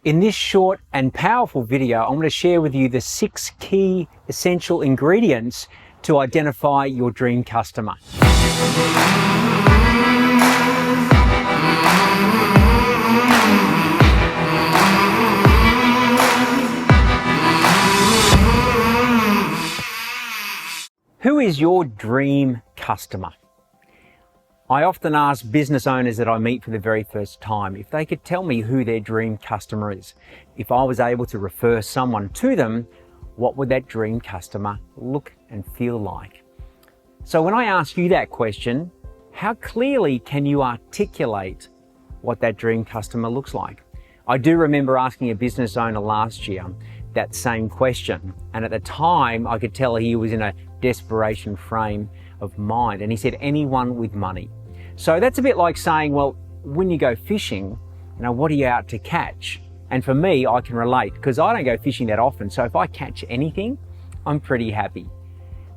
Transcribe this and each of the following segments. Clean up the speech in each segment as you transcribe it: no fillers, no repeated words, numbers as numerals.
In this short and powerful video, I'm going to share with you the 6 key essential ingredients to identify your dream customer. Who is your dream customer? I often ask business owners that I meet for the very first time if they could tell me who their dream customer is. If I was able to refer someone to them, what would that dream customer look and feel like? So when I ask you that question, how clearly can you articulate what that dream customer looks like? I do remember asking a business owner last year that same question, and at the time I could tell he was in a desperation frame of mind, and he said anyone with money. So that's a bit like saying, well, when you go fishing, what are you out to catch? And for me, I can relate because I don't go fishing that often. So if I catch anything, I'm pretty happy.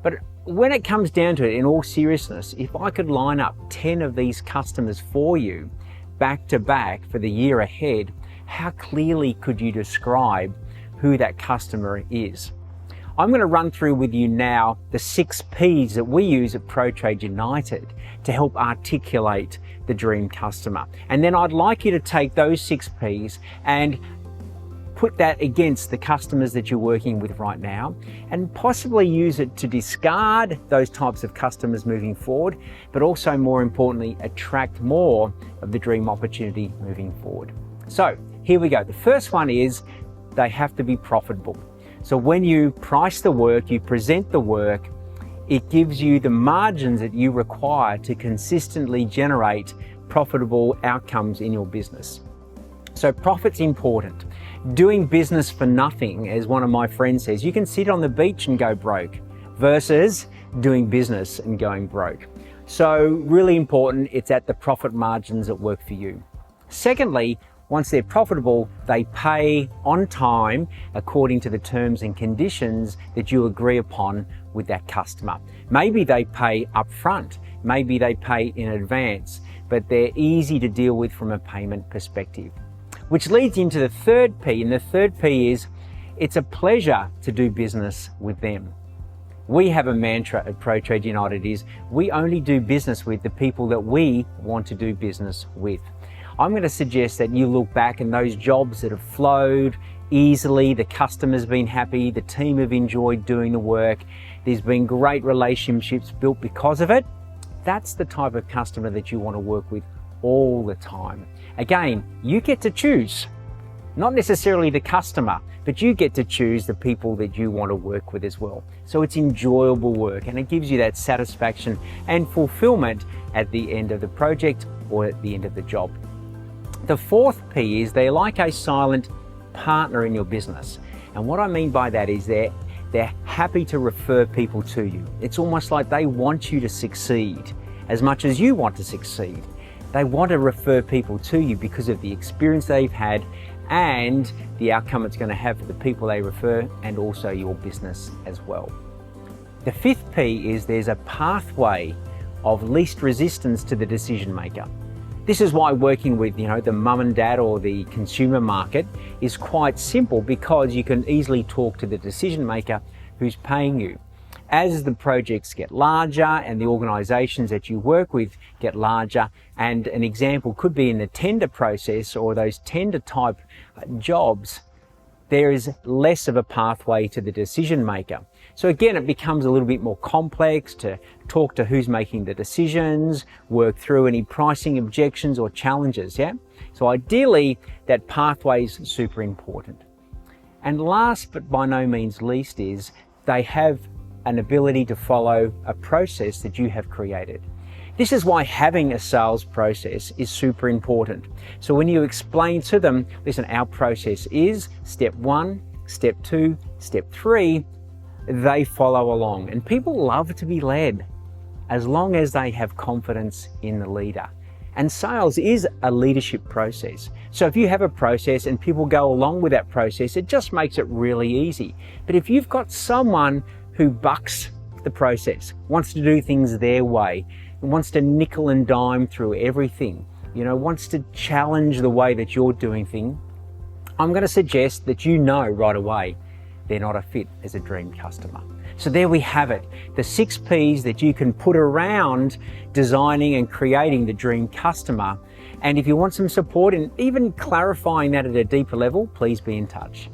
But when it comes down to it, in all seriousness, if I could line up 10 of these customers for you back to back for the year ahead, how clearly could you describe who that customer is? I'm going to run through with you now the 6 P's that we use at PROTRADE United to help articulate the dream customer. And then I'd like you to take those 6 P's and put that against the customers that you're working with right now and possibly use it to discard those types of customers moving forward, but also more importantly, attract more of the dream opportunity moving forward. So here we go. The first one is they have to be profitable. So when you price the work, you present the work, it gives you the margins that you require to consistently generate profitable outcomes in your business. So profit's important. Doing business for nothing, as one of my friends says, you can sit on the beach and go broke versus doing business and going broke. So really important, it's at the profit margins that work for you. Secondly, once they're profitable, they pay on time according to the terms and conditions that you agree upon with that customer. Maybe they pay upfront, maybe they pay in advance, but they're easy to deal with from a payment perspective. Which leads into the 3rd P, and the 3rd P is it's a pleasure to do business with them. We have a mantra at PROTRADE United is we only do business with the people that we want to do business with. I'm going to suggest that you look back and those jobs that have flowed easily, the customer's been happy, the team have enjoyed doing the work, there's been great relationships built because of it. That's the type of customer that you want to work with all the time. Again, you get to choose, not necessarily the customer, but you get to choose the people that you want to work with as well. So it's enjoyable work and it gives you that satisfaction and fulfillment at the end of the project or at the end of the job. The 4th P is they're like a silent partner in your business. And what I mean by that is they're happy to refer people to you. It's almost like they want you to succeed as much as you want to succeed. They want to refer people to you because of the experience they've had and the outcome it's going to have for the people they refer and also your business as well. The 5th P is there's a pathway of least resistance to the decision maker. This is why working with, the mum and dad or the consumer market is quite simple because you can easily talk to the decision maker who's paying you. As the projects get larger and the organizations that you work with get larger, and an example could be in the tender process or those tender type jobs, there is less of a pathway to the decision maker. So again, it becomes a little bit more complex to talk to who's making the decisions, work through any pricing objections or challenges, yeah? So ideally, that pathway is super important. And last but by no means least is they have an ability to follow a process that you have created. This is why having a sales process is super important. So when you explain to them, listen, our process is step 1, step 2, step 3, they follow along. And people love to be led as long as they have confidence in the leader. And sales is a leadership process. So if you have a process and people go along with that process, it just makes it really easy. But if you've got someone who bucks the process, wants to do things their way, wants to nickel and dime through everything, wants to challenge the way that you're doing things, I'm going to suggest that you know right away they're not a fit as a dream customer. So there we have it, the 6 P's that you can put around designing and creating the dream customer. And if you want some support in even clarifying that at a deeper level, please be in touch.